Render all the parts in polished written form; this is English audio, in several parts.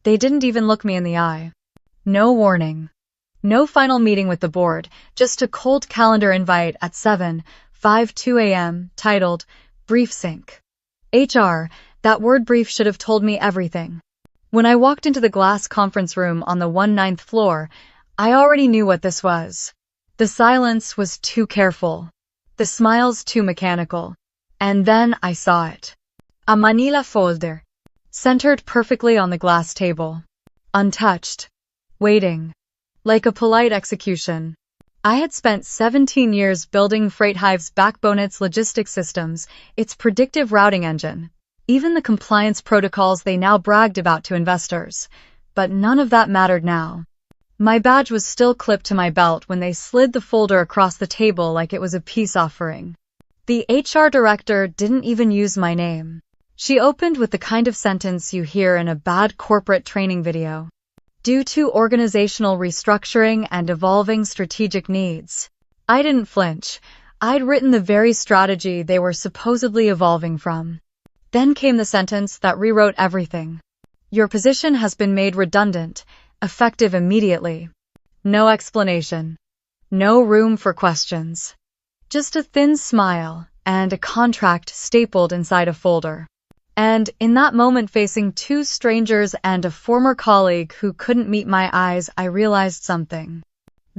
They didn't even look me in the eye. No warning. No final meeting with the board, just a cold calendar invite at 7:52 a.m. titled Brief Sync. HR, that word brief should have told me everything. When I walked into the glass conference room on the 1/9th floor, I already knew what this was. The silence was too careful. The smiles too mechanical. And then I saw it. A manila folder. Centered perfectly on the glass table. Untouched. Waiting. Like a polite execution. I had spent 17 years building Freight Hive's backbone, its logistics systems, its predictive routing engine, even the compliance protocols they now bragged about to investors. But none of that mattered now. My badge was still clipped to my belt when they slid the folder across the table like it was a peace offering. The HR director didn't even use my name. She opened with the kind of sentence you hear in a bad corporate training video. Due to organizational restructuring and evolving strategic needs. I didn't flinch. I'd written the very strategy they were supposedly evolving from. Then came the sentence that rewrote everything. Your position has been made redundant, effective immediately. No explanation. No room for questions. Just a thin smile and a contract stapled inside a folder. And in that moment, facing two strangers and a former colleague who couldn't meet my eyes, I realized something.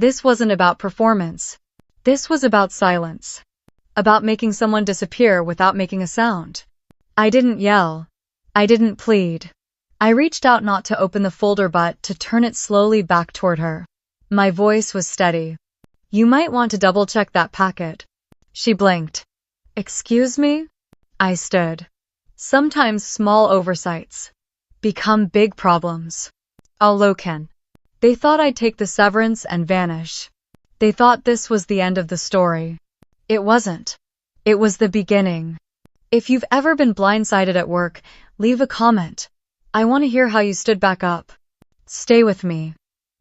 This wasn't about performance. This was about silence. About making someone disappear without making a sound. I didn't yell. I didn't plead. I reached out not to open the folder but to turn it slowly back toward her. My voice was steady. You might want to double-check that packet. She blinked. Excuse me? I stood. Sometimes small oversights become big problems. Aloken. They thought I'd take the severance and vanish. They thought this was the end of the story. It wasn't. It was the beginning. If you've ever been blindsided at work, leave a comment. I want to hear how you stood back up. Stay with me.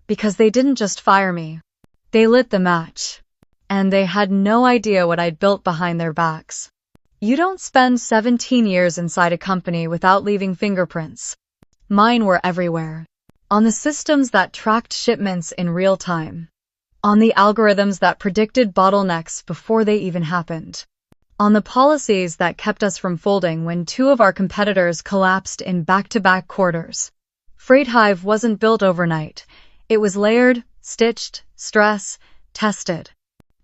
Because they didn't just fire me. They lit the match. And they had no idea what I'd built behind their backs. You don't spend 17 years inside a company without leaving fingerprints. Mine were everywhere. On the systems that tracked shipments in real time. On the algorithms that predicted bottlenecks before they even happened. On the policies that kept us from folding when two of our competitors collapsed in back-to-back quarters. Freight Hive wasn't built overnight. It was layered, stitched, tested.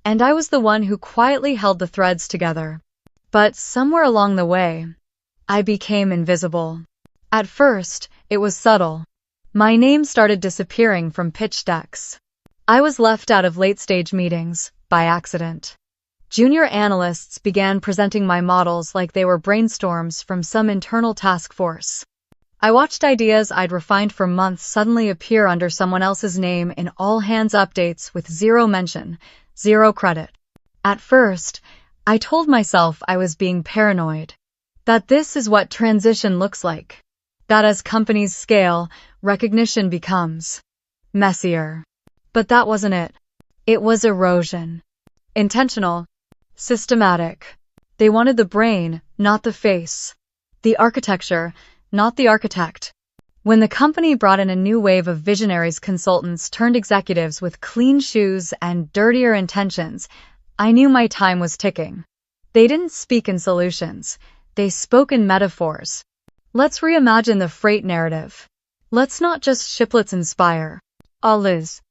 And I was the one who quietly held the threads together. But somewhere along the way, I became invisible. At first, it was subtle. My name started disappearing from pitch decks. I was left out of late-stage meetings, by accident. Junior analysts began presenting my models like they were brainstorms from some internal task force. I watched ideas I'd refined for months suddenly appear under someone else's name in all-hands updates with zero mention, zero credit. At first, I told myself I was being paranoid. That this is what transition looks like. That as companies scale, recognition becomes messier. But that wasn't it. It was erosion. Intentional. Systematic. They wanted the brain, not the face. The architecture, not the architect. When the company brought in a new wave of visionaries, consultants turned executives with clean shoes and dirtier intentions, I knew my time was ticking. They didn't speak in solutions. They spoke in metaphors. Let's reimagine the freight narrative. Let's not just shiplets inspire. Liz.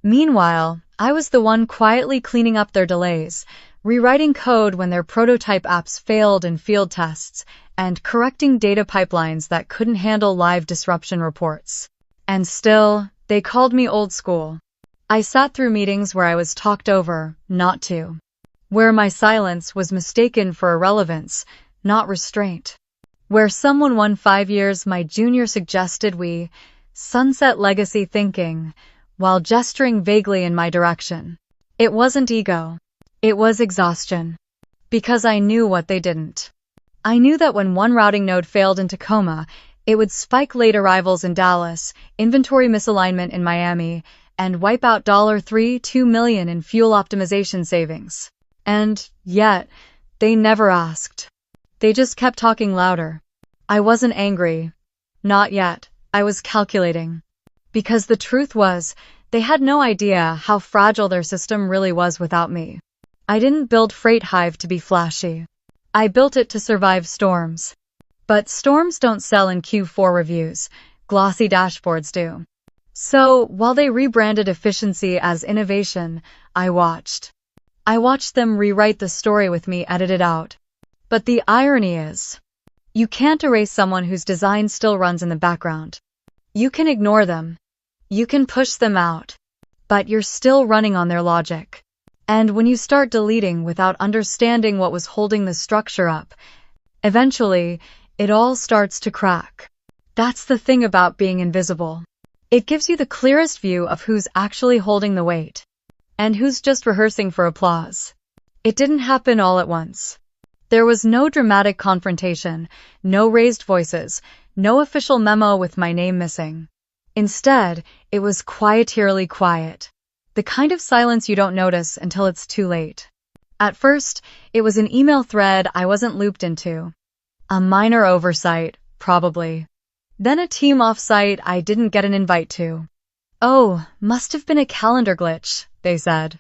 Meanwhile, I was the one quietly cleaning up their delays, rewriting code when their prototype apps failed in field tests, and correcting data pipelines that couldn't handle live disruption reports. And still, they called me old school. I sat through meetings where I was talked over, not to. Where my silence was mistaken for irrelevance, not restraint. Where someone 5 years my junior suggested we sunset legacy thinking, while gesturing vaguely in my direction. It wasn't ego. It was exhaustion. Because I knew what they didn't. I knew that when one routing node failed in Tacoma, it would spike late arrivals in Dallas, inventory misalignment in Miami, and wipe out $2 million in fuel optimization savings. And yet, they never asked. They just kept talking louder. I wasn't angry. Not yet. I was calculating. Because the truth was, they had no idea how fragile their system really was without me. I didn't build Freight Hive to be flashy. I built it to survive storms. But storms don't sell in Q4 reviews. Glossy dashboards do. So, while they rebranded efficiency as innovation, I watched. I watched them rewrite the story with me edited out. But the irony is, you can't erase someone whose design still runs in the background. You can ignore them. You can push them out. But you're still running on their logic. And when you start deleting without understanding what was holding the structure up, eventually, it all starts to crack. That's the thing about being invisible. It gives you the clearest view of who's actually holding the weight, and who's just rehearsing for applause. It didn't happen all at once. There was no dramatic confrontation, no raised voices, no official memo with my name missing. Instead, it was quieterly quiet. The kind of silence you don't notice until it's too late. At first, it was an email thread I wasn't looped into. A minor oversight, probably. Then a team offsite I didn't get an invite to. Oh, must have been a calendar glitch, they said.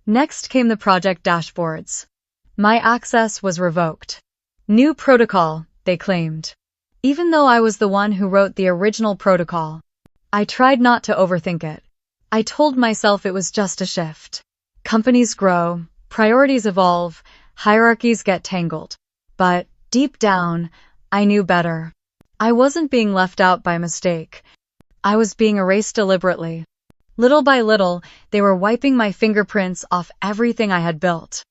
Next came the project dashboards. My access was revoked. New protocol, they claimed. Even though I was the one who wrote the original protocol, I tried not to overthink it. I told myself it was just a shift. Companies grow, priorities evolve, hierarchies get tangled. But, deep down, I knew better. I wasn't being left out by mistake. I was being erased deliberately. Little by little, they were wiping my fingerprints off everything I had built.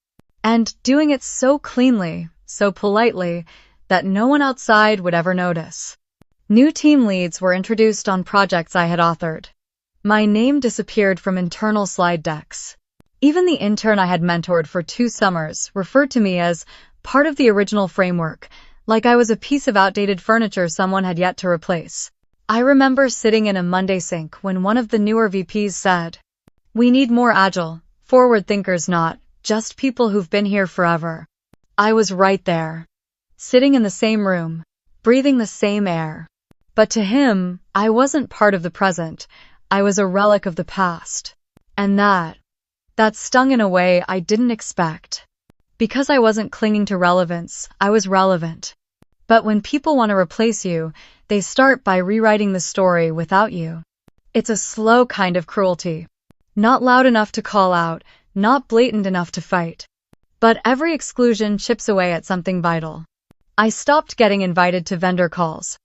And doing it so cleanly, so politely, that no one outside would ever notice. New team leads were introduced on projects I had authored. My name disappeared from internal slide decks. Even the intern I had mentored for 2 summers referred to me as part of the original framework, like I was a piece of outdated furniture someone had yet to replace. I remember sitting in a Monday sync when one of the newer VPs said, "We need more agile, forward thinkers, not just people who've been here forever." I was right there, sitting in the same room, breathing the same air. But to him, I wasn't part of the present. I was a relic of the past. And that stung in a way I didn't expect. Because I wasn't clinging to relevance, I was relevant. But when people want to replace you, they start by rewriting the story without you. It's a slow kind of cruelty. Not loud enough to call out, not blatant enough to fight. But every exclusion chips away at something vital. I stopped getting invited to vendor calls.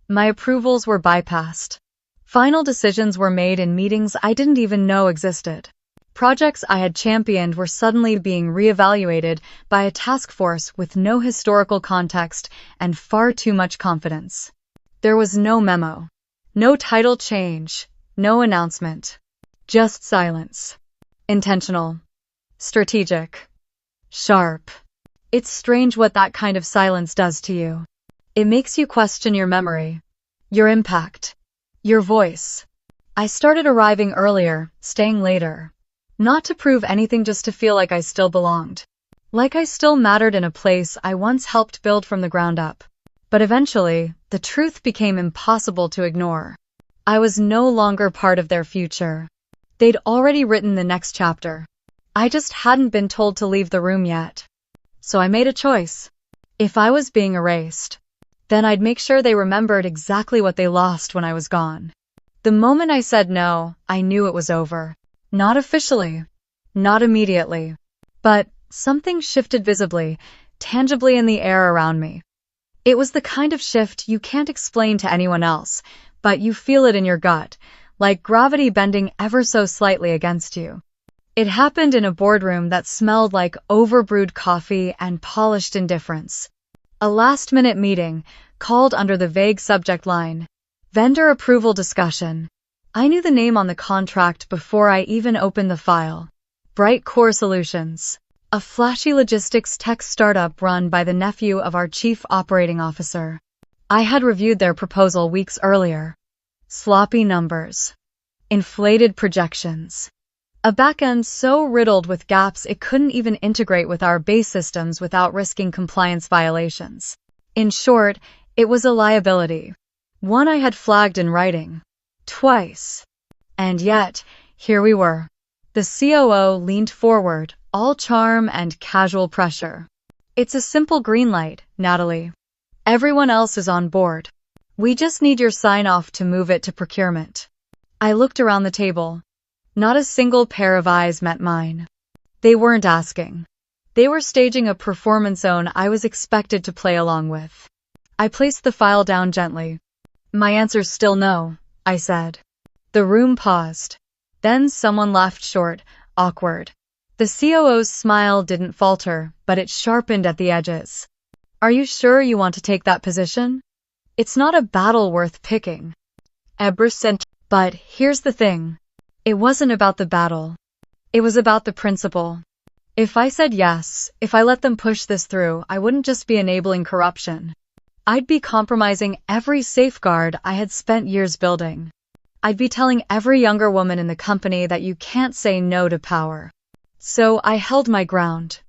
My approvals were bypassed. Final decisions were made in meetings I didn't even know existed. Projects I had championed were suddenly being reevaluated by a task force with no historical context and far too much confidence. There was no memo, no title change, no announcement. Just silence. Intentional. Strategic. Sharp. It's strange what that kind of silence does to you. It makes you question your memory, your impact, your voice. I started arriving earlier, staying later. Not to prove anything, just to feel like I still belonged. Like I still mattered in a place I once helped build from the ground up. But eventually, the truth became impossible to ignore. I was no longer part of their future. They'd already written the next chapter. I just hadn't been told to leave the room yet. So I made a choice. If I was being erased, then I'd make sure they remembered exactly what they lost when I was gone. The moment I said no, I knew it was over. Not officially, not immediately, but something shifted visibly, tangibly in the air around me. It was the kind of shift you can't explain to anyone else, but you feel it in your gut, like gravity bending ever so slightly against you. It happened in a boardroom that smelled like overbrewed coffee and polished indifference. A last-minute meeting, called under the vague subject line, vendor approval discussion. I knew the name on the contract before I even opened the file. Bright Core Solutions, a flashy logistics tech startup run by the nephew of our chief operating officer. I had reviewed their proposal weeks earlier. Sloppy numbers. Inflated projections. A backend so riddled with gaps it couldn't even integrate with our base systems without risking compliance violations. In short, it was a liability. One I had flagged in writing. Twice. And yet, here we were. The COO leaned forward, all charm and casual pressure. It's a simple green light, Natalie. Everyone else is on board. We just need your sign-off to move it to procurement. I looked around the table. Not a single pair of eyes met mine. They weren't asking. They were staging a performance zone I was expected to play along with. I placed the file down gently. My answer's still no, I said. The room paused. Then someone laughed short, awkward. The COO's smile didn't falter, but it sharpened at the edges. Are you sure you want to take that position? It's not a battle worth picking. But here's the thing. It wasn't about the battle. It was about the principle. If I said yes, if I let them push this through, I wouldn't just be enabling corruption. I'd be compromising every safeguard I had spent years building. I'd be telling every younger woman in the company that you can't say no to power. So I held my ground.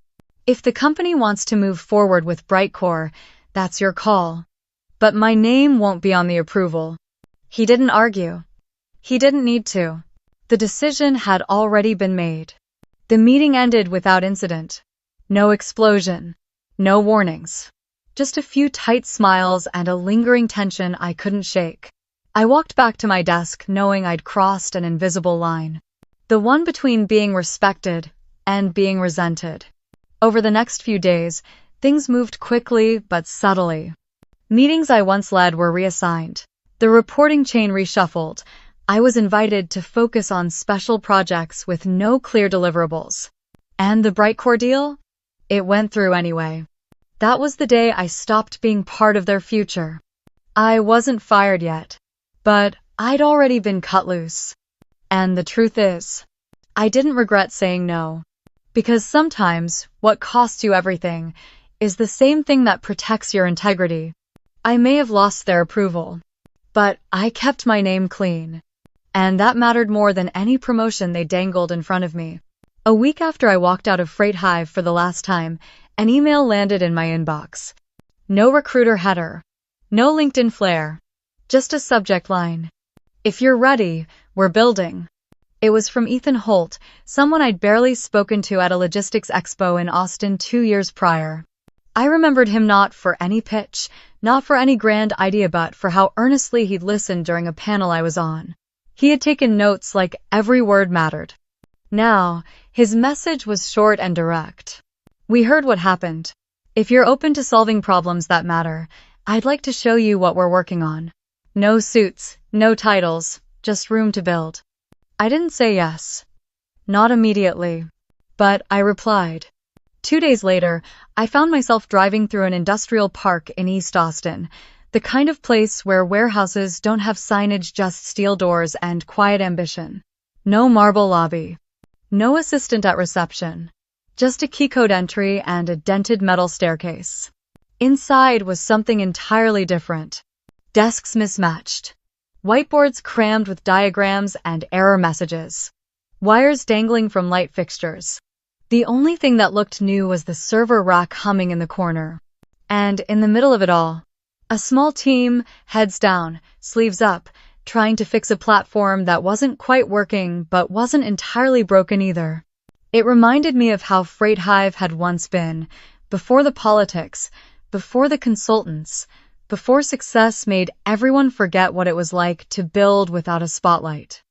If the company wants to move forward with Brightcore, that's your call. But my name won't be on the approval. He didn't argue. He didn't need to. The decision had already been made. The meeting ended without incident. No explosion. No warnings. Just a few tight smiles and a lingering tension I couldn't shake. I walked back to my desk knowing I'd crossed an invisible line. The one between being respected and being resented. Over the next few days, things moved quickly but subtly. Meetings I once led were reassigned. The reporting chain reshuffled. I was invited to focus on special projects with no clear deliverables. And the Brightcore deal? It went through anyway. That was the day I stopped being part of their future. I wasn't fired yet, but I'd already been cut loose. And the truth is, I didn't regret saying no. Because sometimes what costs you everything is the same thing that protects your integrity. I may have lost their approval, but I kept my name clean. And that mattered more than any promotion they dangled in front of me. A week after I walked out of Freight Hive for the last time, an email landed in my inbox. No recruiter header. No LinkedIn flair. Just a subject line. If you're ready, we're building. It was from Ethan Holt, someone I'd barely spoken to at a logistics expo in Austin 2 years prior. I remembered him not for any pitch, not for any grand idea, but for how earnestly he'd listened during a panel I was on. He had taken notes like every word mattered. Now, his message was short and direct. We heard what happened. If you're open to solving problems that matter, I'd like to show you what we're working on. No suits, no titles, just room to build. I didn't say yes. Not immediately. But I replied. 2 days later, I found myself driving through an industrial park in East Austin, the kind of place where warehouses don't have signage, just steel doors and quiet ambition. No marble lobby. No assistant at reception. Just a keycode entry and a dented metal staircase. Inside was something entirely different. Desks mismatched. Whiteboards crammed with diagrams and error messages. Wires dangling from light fixtures. The only thing that looked new was the server rack humming in the corner. And in the middle of it all, a small team, heads down, sleeves up, trying to fix a platform that wasn't quite working but wasn't entirely broken either. It reminded me of how Freight Hive had once been, before the politics, before the consultants, before success made everyone forget what it was like to build without a spotlight.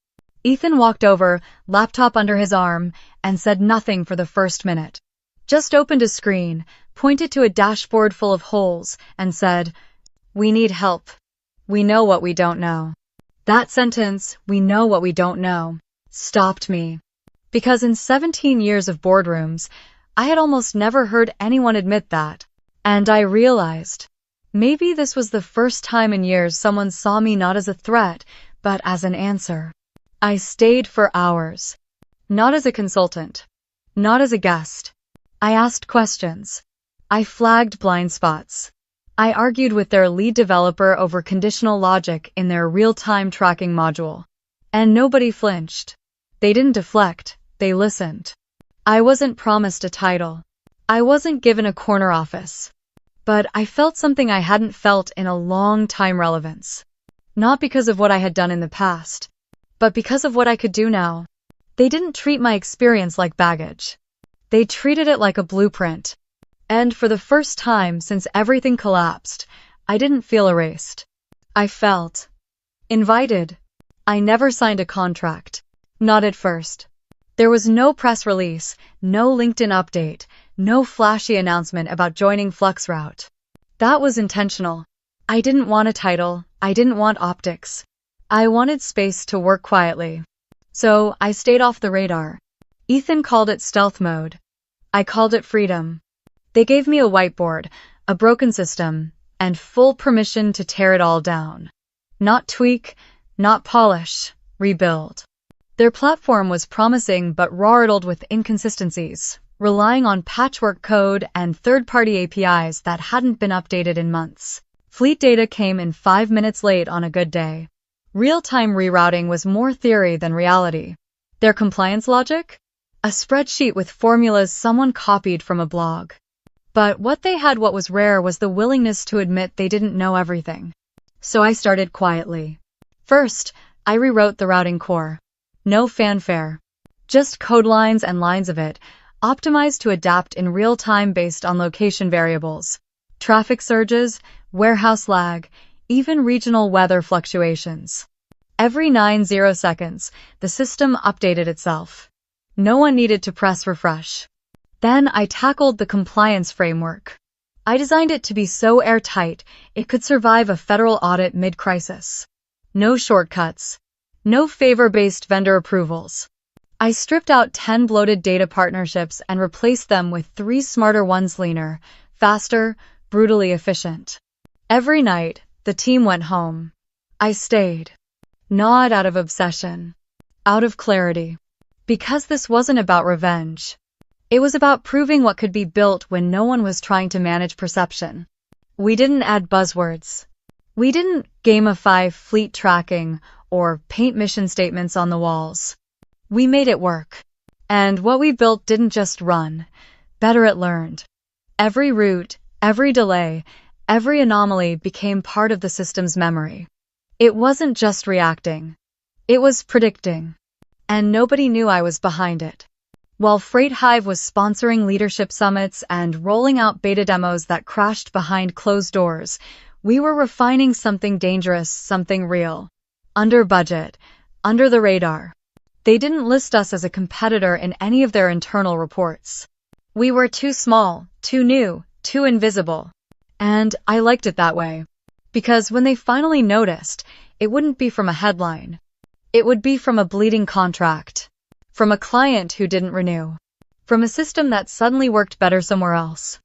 Ethan walked over, laptop under his arm, and said nothing for the first minute. Just opened a screen, pointed to a dashboard full of holes, and said, "We need help. We know what we don't know." That sentence, "we know what we don't know," stopped me. Because in 17 years of boardrooms, I had almost never heard anyone admit that. And I realized, maybe this was the first time in years someone saw me not as a threat, but as an answer. I stayed for hours. Not as a consultant. Not as a guest. I asked questions. I flagged blind spots. I argued with their lead developer over conditional logic in their real-time tracking module. And nobody flinched. They didn't deflect, they listened. I wasn't promised a title. I wasn't given a corner office. But I felt something I hadn't felt in a long time: relevance. Not because of what I had done in the past, but because of what I could do now. They didn't treat my experience like baggage. They treated it like a blueprint. And for the first time since everything collapsed, I didn't feel erased. I felt invited. I never signed a contract. Not at first. There was no press release, no LinkedIn update, no flashy announcement about joining FluxRoute. That was intentional. I didn't want a title. I didn't want optics. I wanted space to work quietly. So I stayed off the radar. Ethan called it stealth mode. I called it freedom. They gave me a whiteboard, a broken system, and full permission to tear it all down. Not tweak, not polish, rebuild. Their platform was promising but riddled with inconsistencies, relying on patchwork code and third-party APIs that hadn't been updated in months. Fleet data came in 5 minutes late on a good day. Real-time rerouting was more theory than reality. Their compliance logic? A spreadsheet with formulas someone copied from a blog. But what they had, what was rare, was the willingness to admit they didn't know everything. So I started quietly. First, I rewrote the routing core. No fanfare. Just code lines and lines of it, optimized to adapt in real time based on location variables, traffic surges, warehouse lag, even regional weather fluctuations. Every 90 seconds, the system updated itself. No one needed to press refresh. Then I tackled the compliance framework. I designed it to be so airtight it could survive a federal audit mid-crisis. No shortcuts. No favor-based vendor approvals. I stripped out 10 bloated data partnerships and replaced them with 3 smarter ones, leaner, faster, brutally efficient. Every night, the team went home. I stayed. Not out of obsession. Out of clarity. Because this wasn't about revenge. It was about proving what could be built when no one was trying to manage perception. We didn't add buzzwords. We didn't gamify fleet tracking or paint mission statements on the walls. We made it work. And what we built didn't just run. Better, it learned. Every route, every delay, every anomaly became part of the system's memory. It wasn't just reacting. It was predicting. And nobody knew I was behind it. While Freight Hive was sponsoring leadership summits and rolling out beta demos that crashed behind closed doors, we were refining something dangerous, something real. Under budget, under the radar. They didn't list us as a competitor in any of their internal reports. We were too small, too new, too invisible. And I liked it that way. Because when they finally noticed, it wouldn't be from a headline. It would be from a bleeding contract. From a client who didn't renew. From a system that suddenly worked better somewhere else.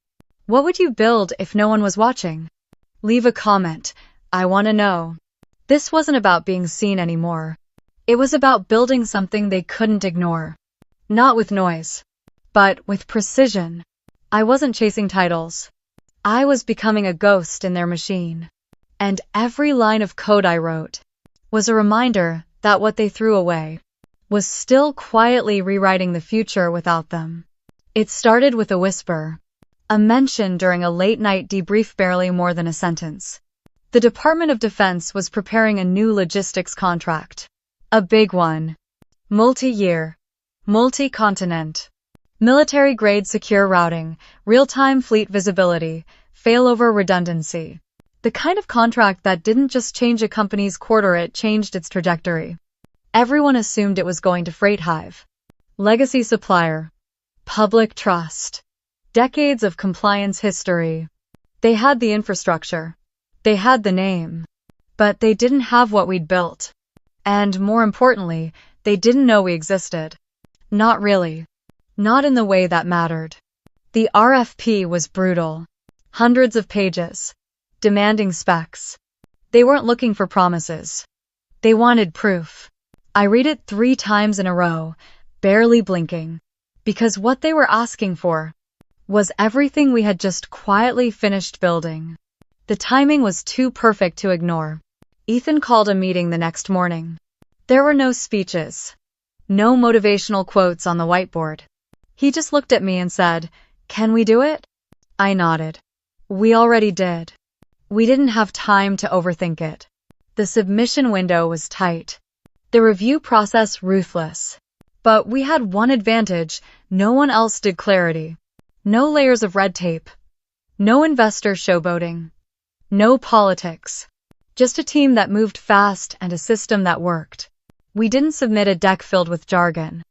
What would you build if no one was watching? Leave a comment. I want to know. This wasn't about being seen anymore. It was about building something they couldn't ignore. Not with noise, but with precision. I wasn't chasing titles. I was becoming a ghost in their machine. And every line of code I wrote was a reminder that what they threw away was still quietly rewriting the future without them. It started with a whisper, a mention during a late-night debrief, barely more than a sentence. The Department of Defense was preparing a new logistics contract. A big one. Multi-year. Multi-continent. Military-grade secure routing, real-time fleet visibility, failover redundancy. The kind of contract that didn't just change a company's quarter, it changed its trajectory. Everyone assumed it was going to Freight Hive. Legacy supplier. Public trust. Decades of compliance history. They had the infrastructure. They had the name. But they didn't have what we'd built. And more importantly, they didn't know we existed. Not really. Not in the way that mattered. The RFP was brutal. Hundreds of pages. Demanding specs. They weren't looking for promises. They wanted proof. I read it 3 times in a row, barely blinking. Because what they were asking for was everything we had just quietly finished building. The timing was too perfect to ignore. Ethan called a meeting the next morning. There were no speeches. No motivational quotes on the whiteboard. He just looked at me and said, "Can we do it?" I nodded. We already did. We didn't have time to overthink it. The submission window was tight. The review process ruthless. But we had one advantage: no one else did clarity. No layers of red tape. No investor showboating. No politics. Just a team that moved fast and a system that worked. We didn't submit a deck filled with jargon.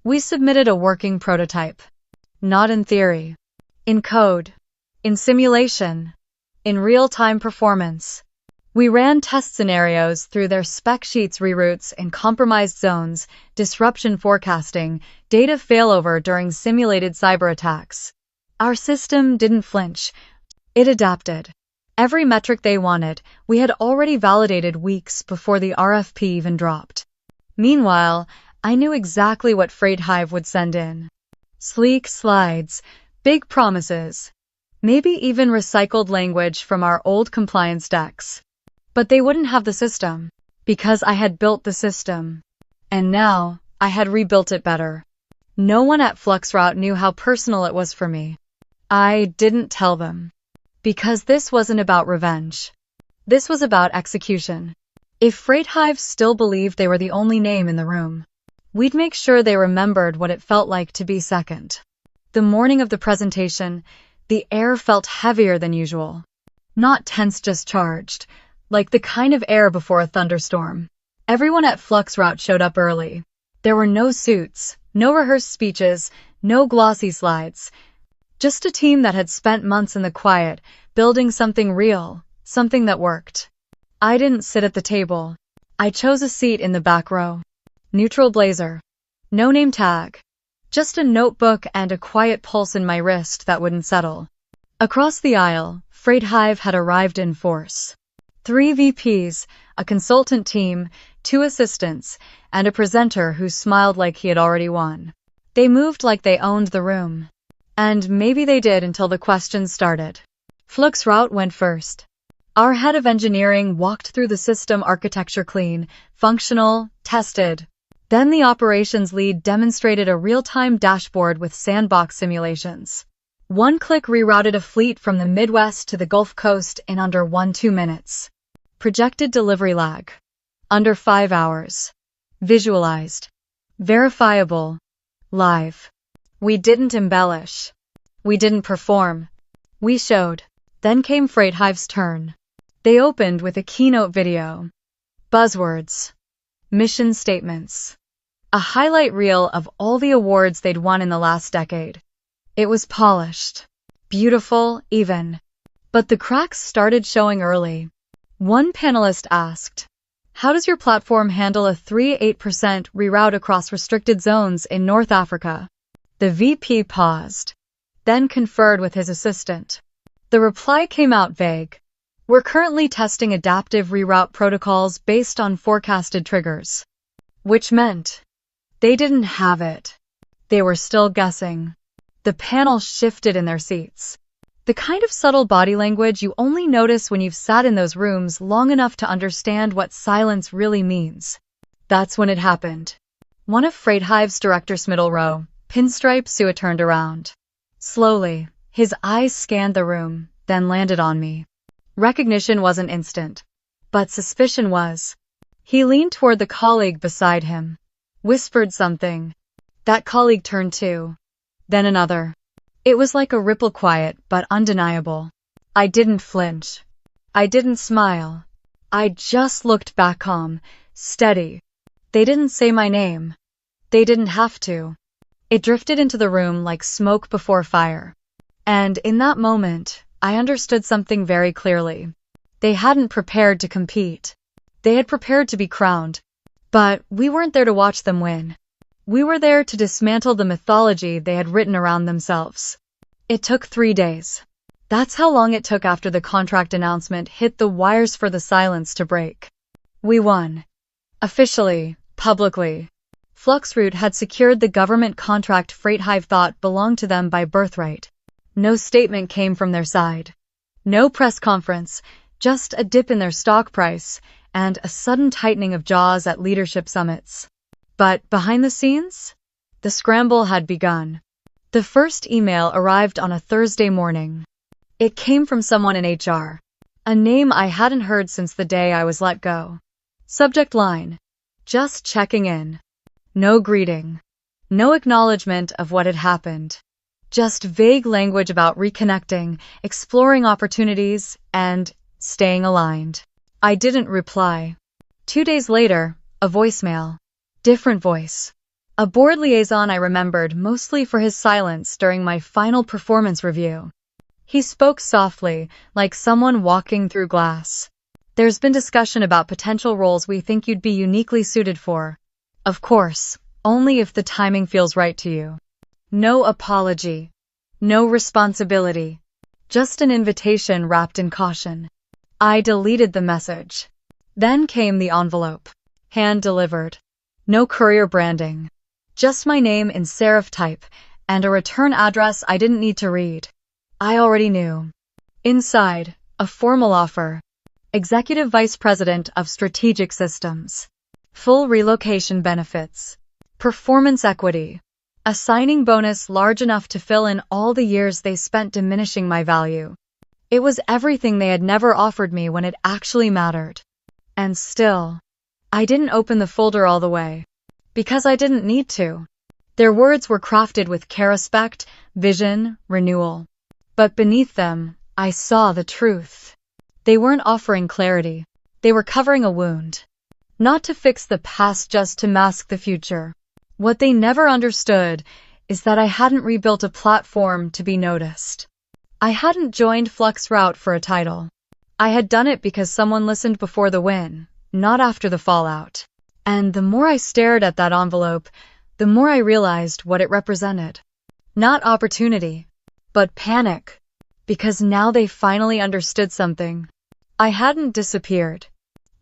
We submitted a working prototype. Not in theory. In code. In simulation. In real-time performance. We ran test scenarios through their spec sheets, reroutes in compromised zones, disruption forecasting, data failover during simulated cyber attacks. Our system didn't flinch. It adapted. Every metric they wanted, we had already validated weeks before the RFP even dropped. Meanwhile, I knew exactly what Freight Hive would send in. Sleek slides, big promises, maybe even recycled language from our old compliance decks. But they wouldn't have the system, because I had built the system. And now, I had rebuilt it better. No one at FluxRoute knew how personal it was for me. I didn't tell them. Because this wasn't about revenge. This was about execution. If Freight Hive still believed they were the only name in the room, we'd make sure they remembered what it felt like to be second. The morning of the presentation, the air felt heavier than usual. Not tense, just charged, like the kind of air before a thunderstorm. Everyone at FluxRoute showed up early. There were no suits, no rehearsed speeches, no glossy slides. Just a team that had spent months in the quiet, building something real, something that worked. I didn't sit at the table. I chose a seat in the back row. Neutral blazer. No name tag. Just a notebook and a quiet pulse in my wrist that wouldn't settle. Across the aisle, Freight Hive had arrived in force. 3 VPs, a consultant team, 2 assistants, and a presenter who smiled like he had already won. They moved like they owned the room. And maybe they did until the questions started. FluxRoute went first. Our head of engineering walked through the system architecture clean, functional, tested. Then the operations lead demonstrated a real-time dashboard with sandbox simulations. One click rerouted a fleet from the Midwest to the Gulf Coast in under 1-2 minutes. Projected delivery lag. Under 5 hours. Visualized. Verifiable. Live. We didn't embellish. We didn't perform. We showed. Then came Freight Hive's turn. They opened with a keynote video. Buzzwords. Mission statements. A highlight reel of all the awards they'd won in the last decade. It was polished. Beautiful, even. But the cracks started showing early. One panelist asked, "How does your platform handle a 3-8% reroute across restricted zones in North Africa?" The VP paused, then conferred with his assistant. The reply came out vague. "We're currently testing adaptive reroute protocols based on forecasted triggers." Which meant they didn't have it. They were still guessing. The panel shifted in their seats. The kind of subtle body language you only notice when you've sat in those rooms long enough to understand what silence really means. That's when it happened. One of Freight Hive's directors, middle row, pinstripe suit, turned around. Slowly, his eyes scanned the room, then landed on me. Recognition wasn't instant, but suspicion was. He leaned toward the colleague beside him, whispered something. That colleague turned too. Then another. It was like a ripple, quiet but undeniable. I didn't flinch. I didn't smile. I just looked back, calm, steady. They didn't say my name. They didn't have to. It drifted into the room like smoke before fire. And in that moment, I understood something very clearly. They hadn't prepared to compete. They had prepared to be crowned. But we weren't there to watch them win. We were there to dismantle the mythology they had written around themselves. It took 3 days. That's how long it took after the contract announcement hit the wires for the silence to break. We won. Officially, publicly. FluxRoute had secured the government contract Freight Hive thought belonged to them by birthright. No statement came from their side. No press conference, just a dip in their stock price and a sudden tightening of jaws at leadership summits. But behind the scenes, the scramble had begun. The first email arrived on a Thursday morning. It came from someone in HR. A name I hadn't heard since the day I was let go. Subject line: just checking in. No greeting. No acknowledgement of what had happened. Just vague language about reconnecting, exploring opportunities, and staying aligned. I didn't reply. 2 days later, a voicemail. Different voice. A board liaison I remembered mostly for his silence during my final performance review. He spoke softly, like someone walking through glass. There's been discussion about potential roles we think you'd be uniquely suited for. Of course, only if the timing feels right to you. No apology. No responsibility. Just an invitation wrapped in caution. I deleted the message. Then came the envelope. Hand-delivered. No courier branding. Just my name in serif type, and a return address I didn't need to read. I already knew. Inside, a formal offer. Executive Vice President of Strategic Systems. Full relocation benefits. Performance equity. A signing bonus large enough to fill in all the years they spent diminishing my value. It was everything they had never offered me when it actually mattered. And still, I didn't open the folder all the way. Because I didn't need to. Their words were crafted with care, respect, vision, renewal. But beneath them, I saw the truth. They weren't offering clarity. They were covering a wound. Not to fix the past, just to mask the future. What they never understood is that I hadn't rebuilt a platform to be noticed. I hadn't joined Flux Route for a title. I had done it because someone listened before the win, not after the fallout. And the more I stared at that envelope, the more I realized what it represented. Not opportunity, but panic. Because now they finally understood something. I hadn't disappeared.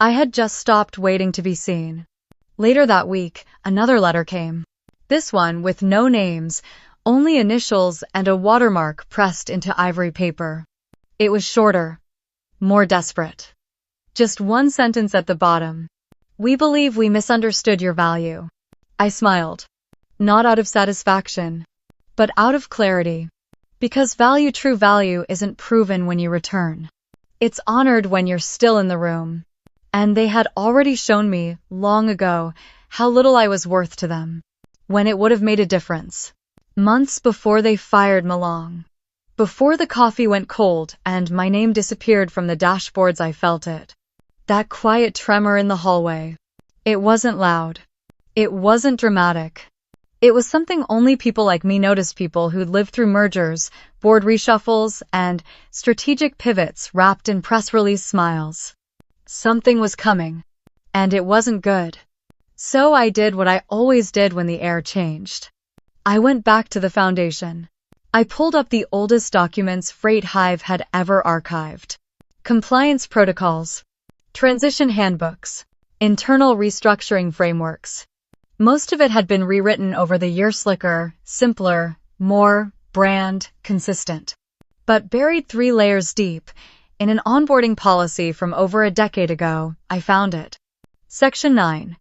I had just stopped waiting to be seen. Later that week, another letter came. This one with no names, only initials and a watermark pressed into ivory paper. It was shorter. More desperate. Just one sentence at the bottom. We believe we misunderstood your value. I smiled. Not out of satisfaction, but out of clarity. Because true value isn't proven when you return. It's honored when you're still in the room. And they had already shown me, long ago, how little I was worth to them. When it would have made a difference. Months before they fired Malong. Before the coffee went cold and my name disappeared from the dashboards, I felt it. That quiet tremor in the hallway. It wasn't loud. It wasn't dramatic. It was something only people like me noticed, people who'd lived through mergers, board reshuffles, and strategic pivots wrapped in press release smiles. Something was coming. And it wasn't good. So I did what I always did when the air changed. I went back to the foundation. I pulled up the oldest documents Freight Hive had ever archived. Compliance protocols. Transition handbooks. Internal restructuring frameworks. Most of it had been rewritten over the year, slicker, simpler, more brand consistent. But buried 3 layers deep, in an onboarding policy from over a decade ago, I found it. Section 9.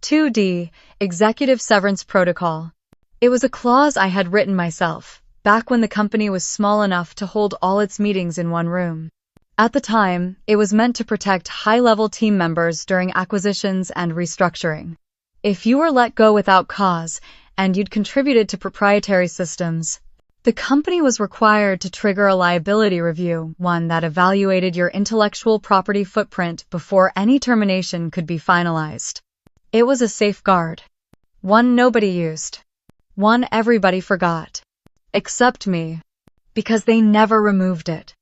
2D, Executive Severance Protocol. It was a clause I had written myself, back when the company was small enough to hold all its meetings in one room. At the time, it was meant to protect high-level team members during acquisitions and restructuring. If you were let go without cause, and you'd contributed to proprietary systems, the company was required to trigger a liability review, one that evaluated your intellectual property footprint before any termination could be finalized. It was a safeguard. One nobody used. One everybody forgot. Except me. Because they never removed it.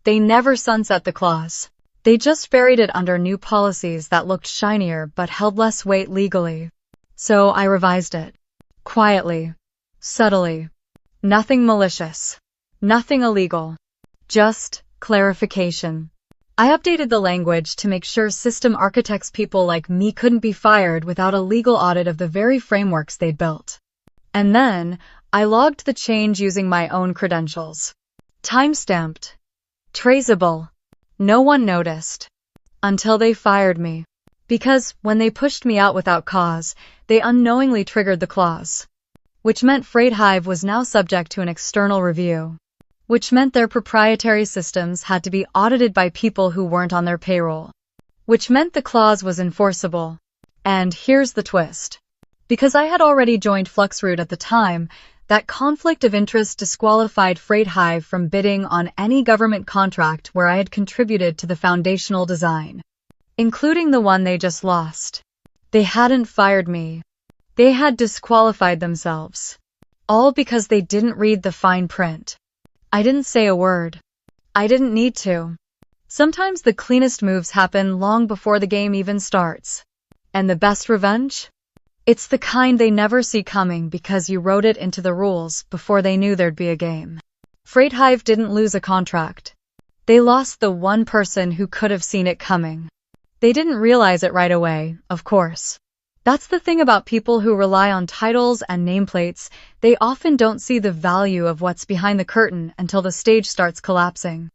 They never sunset the clause. They just buried it under new policies that looked shinier but held less weight legally. So I revised it. Quietly. Subtly. Nothing malicious. Nothing illegal. Just clarification. I updated the language to make sure system architects, people like me, couldn't be fired without a legal audit of the very frameworks they'd built. And then, I logged the change using my own credentials. Time-stamped. Traceable. No one noticed. Until they fired me. Because, when they pushed me out without cause, they unknowingly triggered the clause. Which meant Freight Hive was now subject to an external review. which meant their proprietary systems had to be audited by people who weren't on their payroll, which meant the clause was enforceable. And here's the twist. Because I had already joined Fluxroute at the time, that conflict of interest disqualified Freight Hive from bidding on any government contract where I had contributed to the foundational design, including the one they just lost. They hadn't fired me. They had disqualified themselves. All because they didn't read the fine print. I didn't say a word. I didn't need to. Sometimes the cleanest moves happen long before the game even starts. And the best revenge? It's the kind they never see coming because you wrote it into the rules before they knew there'd be a game. Freight Hive didn't lose a contract. They lost the one person who could have seen it coming. They didn't realize it right away, of course. That's the thing about people who rely on titles and nameplates. They often don't see the value of what's behind the curtain until the stage starts collapsing.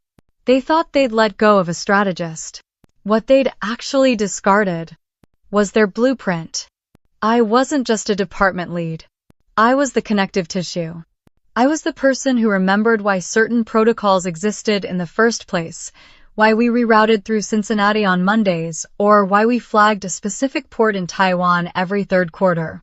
They thought they'd let go of a strategist. What they'd actually discarded was their blueprint. I wasn't just a department lead. I was the connective tissue. I was the person who remembered why certain protocols existed in the first place, why we rerouted through Cincinnati on Mondays, or why we flagged a specific port in Taiwan every third quarter.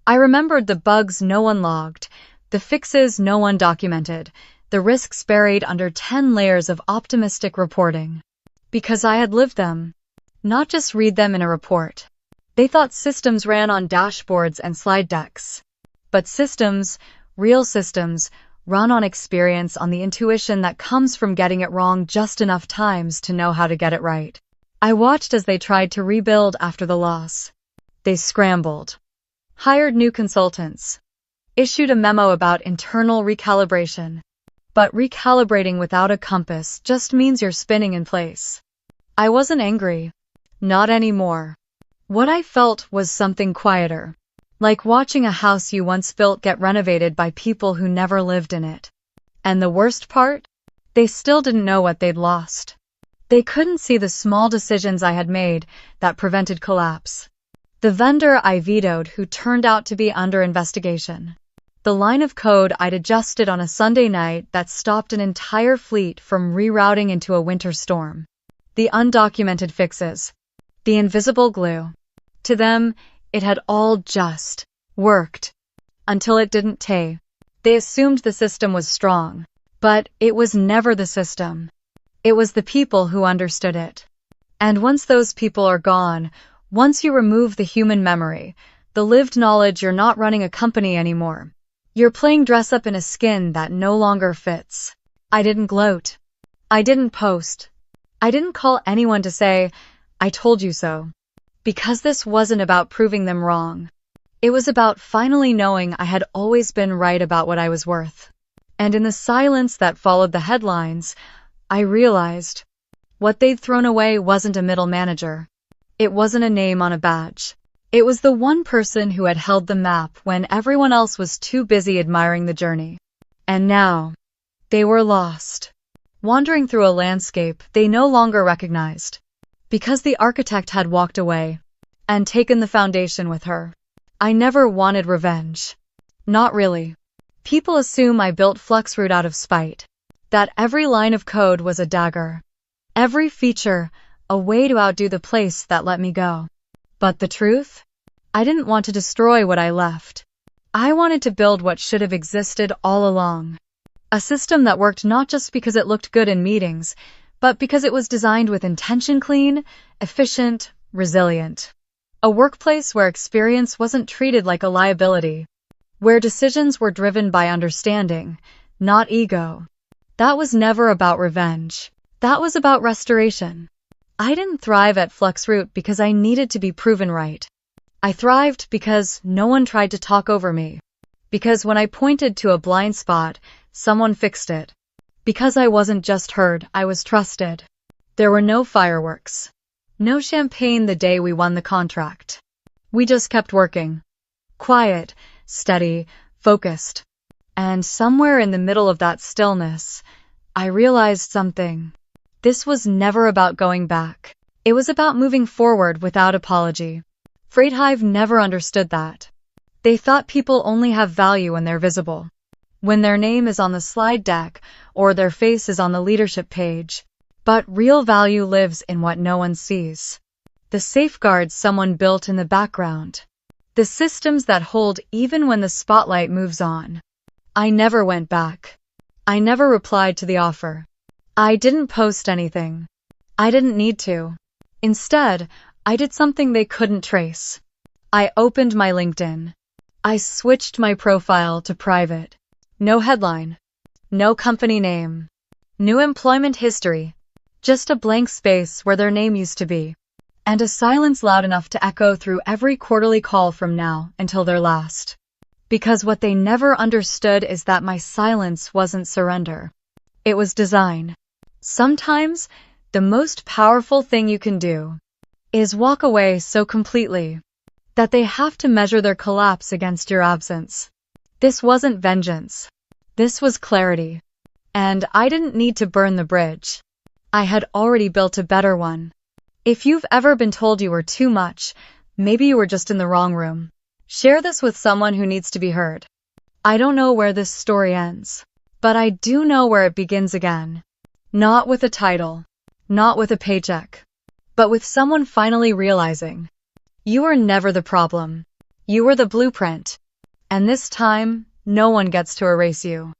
I remembered the bugs no one logged, the fixes no one documented, the risks buried under 10 layers of optimistic reporting. Because I had lived them, not just read them in a report. They thought systems ran on dashboards and slide decks. But systems, real systems, run on experience, on the intuition that comes from getting it wrong just enough times to know how to get it right. I watched as they tried to rebuild after the loss. They scrambled, hired new consultants, issued a memo about internal recalibration. But recalibrating without a compass just means you're spinning in place. I wasn't angry. Not anymore. What I felt was something quieter. Like watching a house you once built get renovated by people who never lived in it. And the worst part? They still didn't know what they'd lost. They couldn't see the small decisions I had made that prevented collapse. The vendor I vetoed who turned out to be under investigation. The line of code I'd adjusted on a Sunday night that stopped an entire fleet from rerouting into a winter storm. The undocumented fixes. The invisible glue. To them, it had all just worked. Until it didn't. They assumed the system was strong. But it was never the system. It was the people who understood it. And once those people are gone, once you remove the human memory, the lived knowledge, you're not running a company anymore. You're playing dress up in a skin that no longer fits. I didn't gloat. I didn't post. I didn't call anyone to say, I told you so. Because this wasn't about proving them wrong. It was about finally knowing I had always been right about what I was worth. And in the silence that followed the headlines, I realized what they'd thrown away wasn't a middle manager. It wasn't a name on a badge. It was the one person who had held the map when everyone else was too busy admiring the journey. And now, they were lost, wandering through a landscape they no longer recognized. Because the architect had walked away and taken the foundation with her. I never wanted revenge. Not really. People assume I built Fluxroute out of spite. That every line of code was a dagger. Every feature, a way to outdo the place that let me go. But the truth? I didn't want to destroy what I left. I wanted to build what should have existed all along. A system that worked not just because it looked good in meetings, but because it was designed with intention, clean, efficient, resilient. A workplace where experience wasn't treated like a liability. Where decisions were driven by understanding, not ego. That was never about revenge. That was about restoration. I didn't thrive at Fluxroute because I needed to be proven right. I thrived because no one tried to talk over me. Because when I pointed to a blind spot, someone fixed it. Because I wasn't just heard, I was trusted. There were no fireworks. No champagne the day we won the contract. We just kept working. Quiet, steady, focused. And somewhere in the middle of that stillness, I realized something. This was never about going back. It was about moving forward without apology. Freight Hive never understood that. They thought people only have value when they're visible. when their name is on the slide deck or their face is on the leadership page. But real value lives in what no one sees. The safeguards someone built in the background. The systems that hold even when the spotlight moves on. I never went back. I never replied to the offer. I didn't post anything. I didn't need to. Instead, I did something they couldn't trace. I opened my LinkedIn. I switched my profile to private. No headline. No company name. No employment history. Just a blank space where their name used to be. And a silence loud enough to echo through every quarterly call from now until their last. Because what they never understood is that my silence wasn't surrender. It was design. Sometimes, the most powerful thing you can do is walk away so completely that they have to measure their collapse against your absence. This wasn't vengeance. This was clarity. And I didn't need to burn the bridge. I had already built a better one. If you've ever been told you were too much, maybe you were just in the wrong room. Share this with someone who needs to be heard. I don't know where this story ends, but I do know where it begins again. Not with a title, not with a paycheck, but with someone finally realizing you were never the problem. You were the blueprint. And this time, no one gets to erase you.